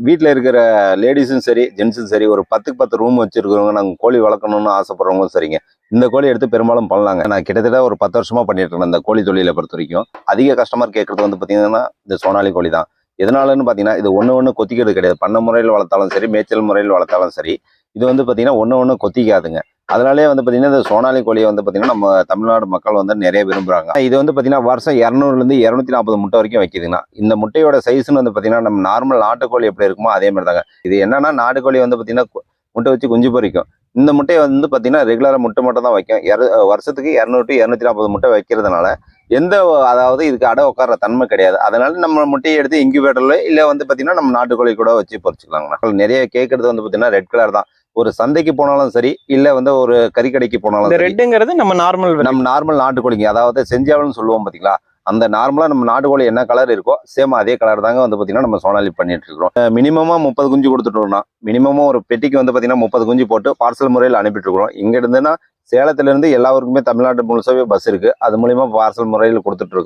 வீட்டில் இருக்கிற லேடிஸும் சரி ஜென்ஸும் சரி ஒரு 10க்கு 10 ரூம் வச்சுருக்கிறவங்க நாங்கள் கோழி வளர்க்கணும்னு ஆசைப்படுறவங்களும் சரிங்க இந்த கோழி எடுத்து பெரும்பாலும் பண்ணலாங்க. நான் கிட்டத்தட்ட ஒரு 10 வருஷமாக பண்ணிட்டு இருக்கேன் இந்த கோழி தொழிலை பொறுத்த வரைக்கும். அதிக கஸ்டமர் கேட்குறது வந்து பார்த்தீங்கன்னா இந்த சோனாலி கோழி தான். எதனாலன்னு பார்த்தீங்கன்னா இது ஒன்று கொத்திக்கிறது கிடையாது. பண்ண முறையில் வளர்த்தாலும் சரி மேய்ச்சல் முறையில் வளர்த்தாலும் சரி இது வந்து பார்த்தீங்கன்னா ஒன்று கொத்திக்காதுங்க. அதனாலே வந்து பார்த்தீங்கன்னா இந்த சோனாலி கோழியை வந்து பார்த்தீங்கன்னா நம்ம தமிழ்நாடு மக்கள் வந்து நிறைய விரும்புகிறாங்க. இது வந்து பார்த்தீங்கன்னா வருஷம் 200லேருந்து 240 முட்டை வரைக்கும் வைக்குதுங்கண்ணா. இந்த முட்டையோட சைஸ்ன்னு வந்து பார்த்தீங்கன்னா நம்ம நார்மல் நாட்டுக்கோழி எப்படி இருக்குமோ அதே மாதிரி தாங்க. இது என்னன்னா நாட்டுக்கோழி வந்து பார்த்தீங்கன்னா முட்டை வச்சு குஞ்சு பொரிக்கும். இந்த முட்டையை வந்து பார்த்தீங்கன்னா ரெகுலராக முட்டை மட்டும் தான் வைக்கும். வருஷத்துக்கு 200 to 240 முட்டை வைக்கிறதுனால எந்த அதாவது இதுக்கு அடை உட்கார தன்மை கிடையாது. அதனால நம்ம முட்டையை எடுத்து இன்குபேட்டர்ல இல்லை வந்து பார்த்தீங்கன்னா நம்ம நாட்டுக்கோழி கூட வச்சு பொரிச்சுக்கலாங்கண்ணா. நிறைய கேட்கறது வந்து பார்த்தீங்கன்னா ரெட் கலர் தான். ஒரு சந்தைக்கு போனாலும் சரி இல்ல வந்து ஒரு கறிக்கடைக்கு போனாலும் இந்த ரெட்டுங்கிறது நம்ம நார்மல் நாட்டுக்கோழிங்க. அதாவது செஞ்சாவல்னு சொல்லுவோம் பாத்தீங்களா, அந்த நார்மலா நம்ம நாட்டுக்கோழி என்ன கலர் இருக்கோ சேம் அதே கலர் தாங்க வந்து பாத்தீங்கன்னா நம்ம சோனாலி பண்ணிட்டு இருக்கிறோம். மினிமமா 30 குஞ்சு கொடுத்துட்டோம்னா மினிமமா ஒரு பெட்டிக்கு வந்து பாத்தீங்கன்னா 30 குஞ்சு போட்டு பார்சல் முறையில் அனுப்பிட்டு இருக்கிறோம். இங்க இருந்துன்னா சேலத்துல இருந்து எல்லா ஊருக்குமே தமிழ்நாட்டு முழுசாவே பஸ் இருக்கு. அது மூலியமா பார்சல் முறையில் கொடுத்துட்டு இருக்கோம்.